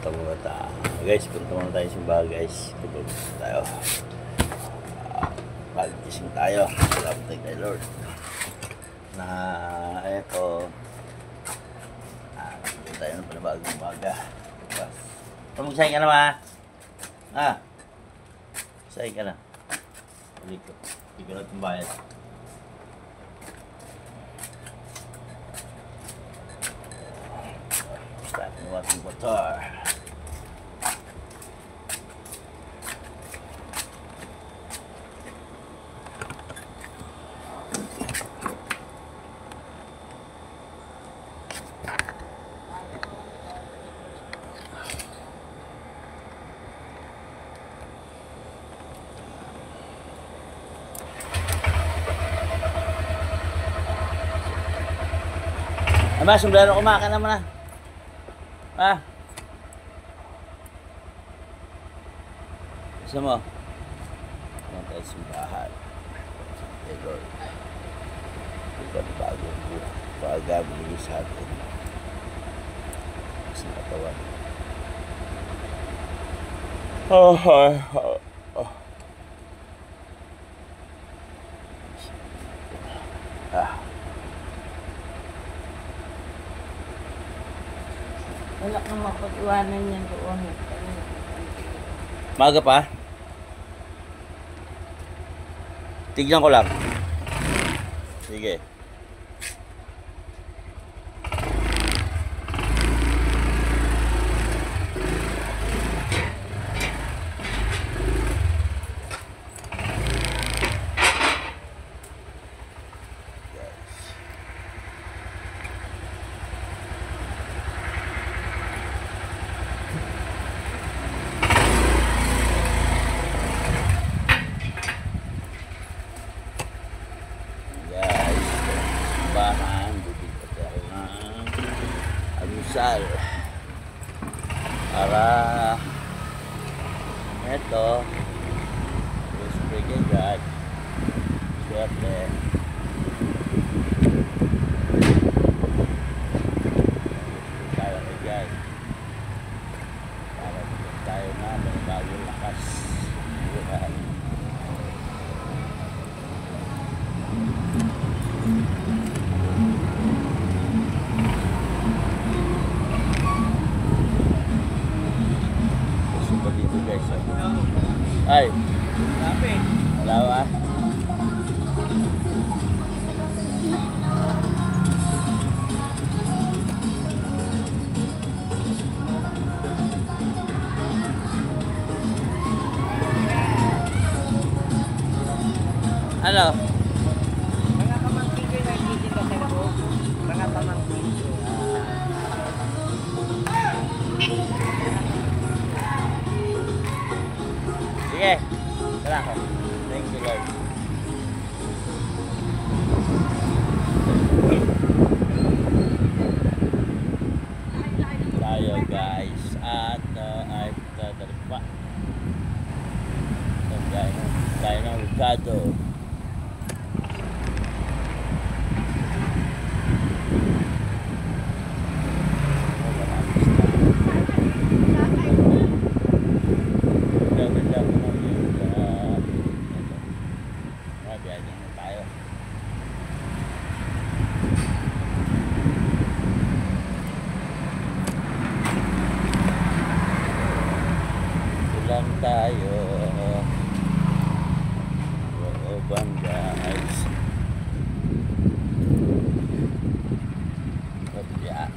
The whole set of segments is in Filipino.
punta muna tayo. Guys, punta muna tayo sa bahay guys. Punta tayo. Pag-gising tayo. Salamat tayo kay Lord. Na eto. Punta tayo ng panabagong baga. Mag-sign ka na ba? Sign ka na. Balik ko. Hindi ko na itong bayad. Start ng ating motor. Ama, sombrero ko maka naman na. Gusto mo? Yan tayo simbahan. Hey Lord. Ito ang bagong buhay. Pag-gabili sa atin. Sa katawan. Wala kang mapag-iwanan yan doon. Maga pa? Tignan ko lang. Sige. Para eto spray God swerte tayo kay God para tayo na may bagong lakas buhay. Ay, wala ba? Ano? Mga pamangkin ko yung nagtitinda sa loob. Mga pamangkin ko. Sige, tara ko. Thank you Lord. Tayo guys at ay tatarpa. Tayo ng Ricardo. Lang tayo looban guys kopya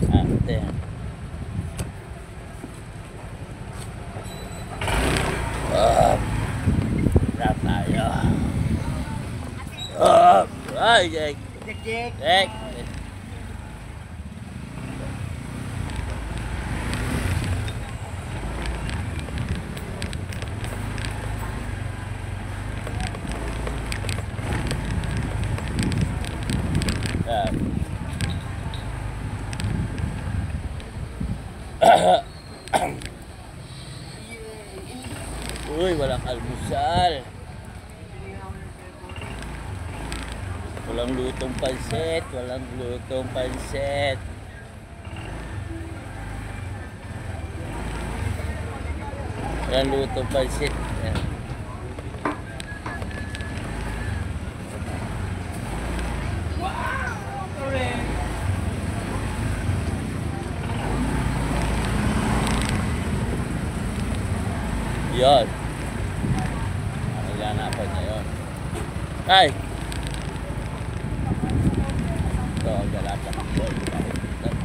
ate na tayo ay Jake Uy, walang almusal. Walang lutong pansit. Walang luto pansit. Ayan. Yun. Naganapan niya yun. Ay! Ito, ang galapan ng boy.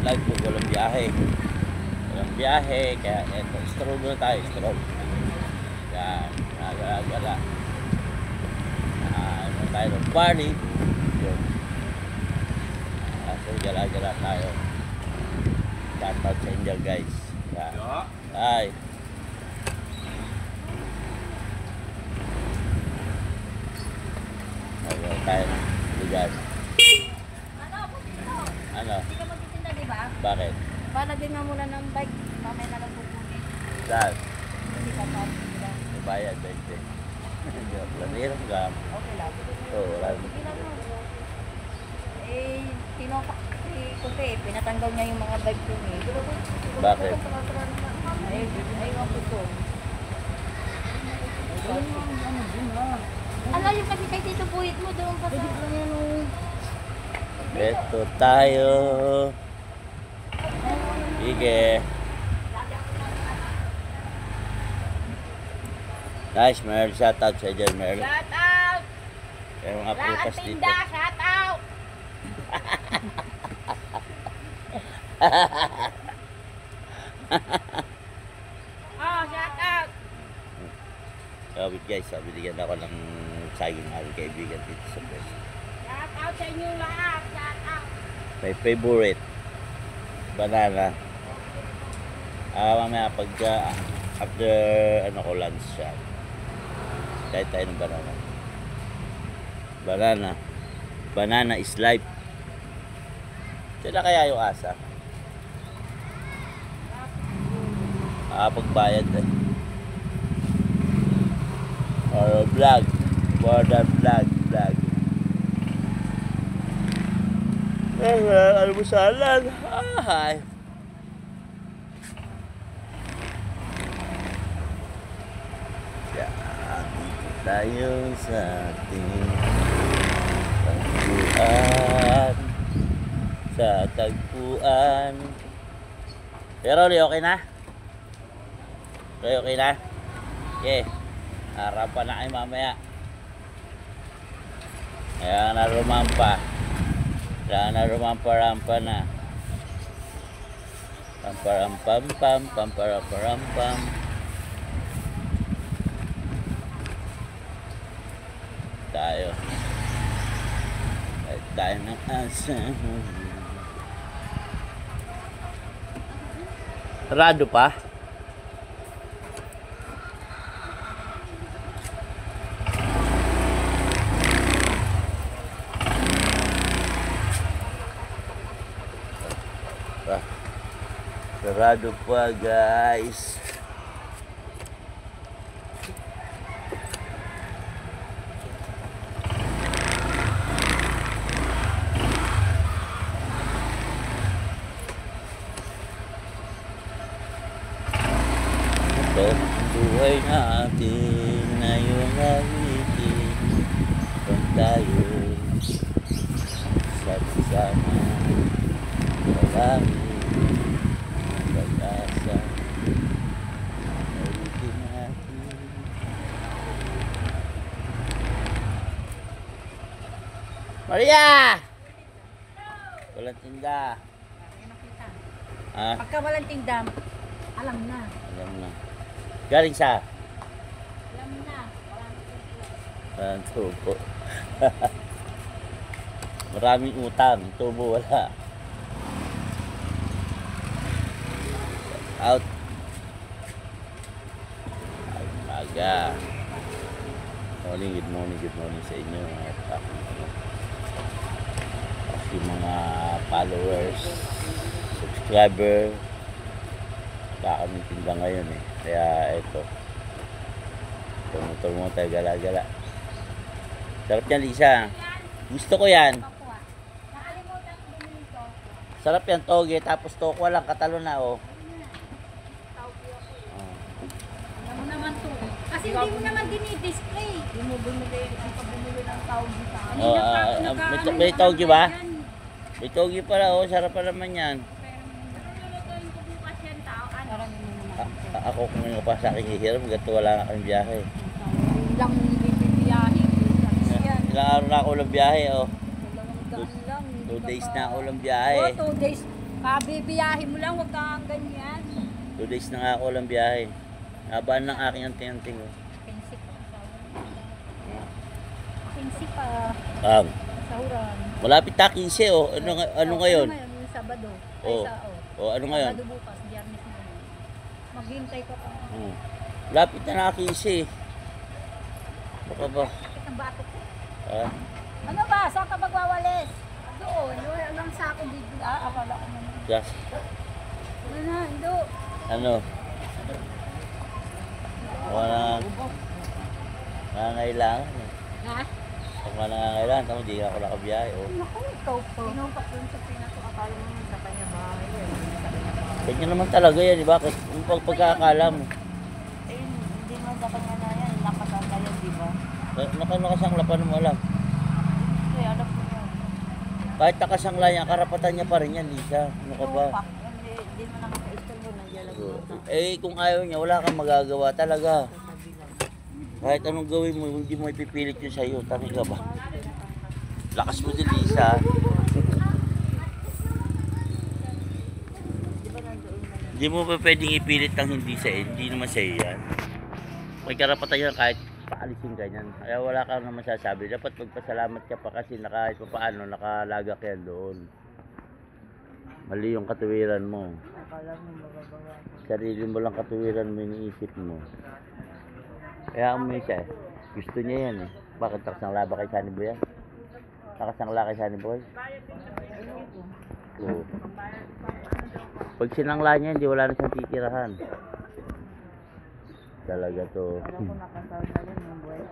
Live po, walang biyahe. Walang biyahe, kaya eto, stroll muna tayo, stroll. Yan, nagala-gala. Ano tayo ng party. Yun. So, gala-gala tayo. Shoutout sa inyo, guys. Yan. Ay! Nagala tayo ng lugar. Ano? Hindi ka magtitinda, di ba? Bakit? Palagyan nga muna ng bike. Mamaya na lang pupunin. Dahil, Hindi ka pa. Diba? may bayad, 20. Planero ka. Okay lang. Oo, wala. Sige lang mo. Eh, tinopak si Kupe. Pinatanggal niya yung mga bike ko eh. Bakit? Aywan ko to. Ano yung kasi kay Tito Buhit mo doon pa sa... Ito tayo. Sige. Nice, Merl. Shoutout sa dyan, Merl. Shout out! Kaya mga prutas dito. Shout out! Oh, shout out! Sabi guys, binigyan ako ng saging ng aking kaibigan dito sa pwesto. Shout out sa inyo lahat! Shout out! My favorite. Banana. Mamaya pag after ano ko lunch siya. Kahit tayo ng banana. Banana. Banana is life. Sila kaya yung asa? Pagbayad eh. Or vlog. Border vlog. Almusalan. Ay. Yan. Dito tayo sa ating tagpuan. Sa tagpuan. Pero okay na? Okay na? Okay. Harapan na kayo mamaya. Kaya na rumampa. Kaya na rumampa-rampa na. Pamparampam-pam, pamparampam-pam. Tayo. Tayo ng asa. Sarado pa? Sarado pa, guys. Ito ang buhay natin na yung awitin kung tayo sama-sama sa langit. Pag-asa ulitin natin. Maria! Walang tinda. Ah, Pagka walang tinda, alam na. alam na. Galing sa Alam na. walang tubo. Maraming utang, tubo wala. Out. Ay, maga. Good morning sa inyo mga mga followers, subscriber. Kami tinda ngayon eh. Kaya ito. Tumutulong mo tayo gala-gala. Sarap yan, Lisa. Gusto ko yan. Nakalimutan ko din ito. Sarap yan, toge. Tapos tokwa lang, katalo na oh. Alam mo naman Kasi hindi mo naman dinidisplay. Hindi mo bumili, ang pabumili ng tawag sa akin. May tawgi ba? May tawgi pala, oh. Sarap pa naman yan. Lulutuin ko bukas yan, tao. Marami mo naman. Ako kung ngayon pa sa akin hihiram, gato wala na kaming biyahe. Ilang bibiyahin. Ilang araw na ako lang biyahe, oh. Dalawang daan lang. 2 days na ako lang biyahe. Oo, 2 days. Bibiyahin mo lang, huwag kang ganyan. 2 days na nga ako lang biyahe. Habaan ng aking anting-anting, oh. 15 pa. 15 pa. Sahuran. Malapit na 15, oh. Ano ngayon? Yung Sabado. Oh. Oh, ano ngayon? Sabado bukas, Biyernes na yun. Maghintay ka pa. Lapit na na 15. Baka ba? Ang batok ko. Ah, Ano ba? Saan ka magwawalis? Doon. Wala lang sa akin dito. Akala ko naman. just, Ano na, Indo. ano? Wala nangangailangan, eh. Ha? Pag wala nangangailangan, tamo di ako nakabiyahe, oh. Naku, ikaw po. Pinupak dun sa pinato. Akala mo naman sa kanya bahay. Ganyan naman talaga yan, di ba? Kasi yung pagkakala mo. Eh, hindi naman sa kanya na yan. Nakasangka yan, di ba? Nakasangla pa mo alam. Eh, alam mo yan. Kahit nakasangla yan, karapatan niya pa rin yan, Lisa. Ano ka ba? Tupak. Hindi mo nakaka-istorbo. Nandiyan lang mo. Eh, kung ayaw niya, wala kang magagawa talaga. Kahit anong gawin mo, hindi mo ipipilit yun sa'yo. Tami ka ba? Lakas mo din, Lisa. Hindi mo pa pwedeng ipilit ang hindi sa'yo. Hindi naman sa'yo yan. May karapatan yan kahit paalisin ka yan. Kaya wala kang naman sasabi. Dapat magpasalamat ka pa kasi kahit pa paano nakalagak yan doon. Mali yung katuwiran mo. Akala mo magagawa. Sarili mo lang katuwiran mo, iniisip mo. Kaya mo siya eh. Gusto niya yan eh. Bakit nakasangla ba kay Sunny Boy yan? Nakasangla kay Sunny Boy? Oo. Pag sinangla niya, hindi wala na siyang titirahan. Talaga to. Alam ko nakasangla yan yung buhay.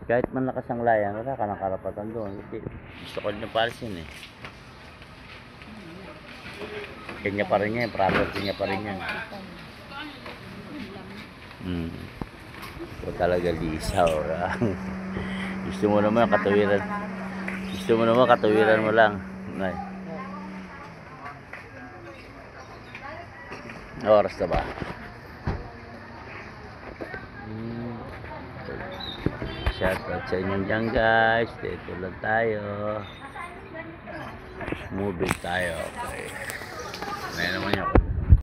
Kahit man nakasangla yan, wala ka ng karapatan doon. Gusto ko din palisin eh. Kanya pa rin yan, property niya pa rin yan. So talaga Lisa, gusto mo naman katuwiran. Gusto mo naman katuwiran mo lang. Nay. Oras na ba? Shoutout sa inyo dyan guys. Dito lang tayo. Moving tayo. Okay. Ngayon naman yung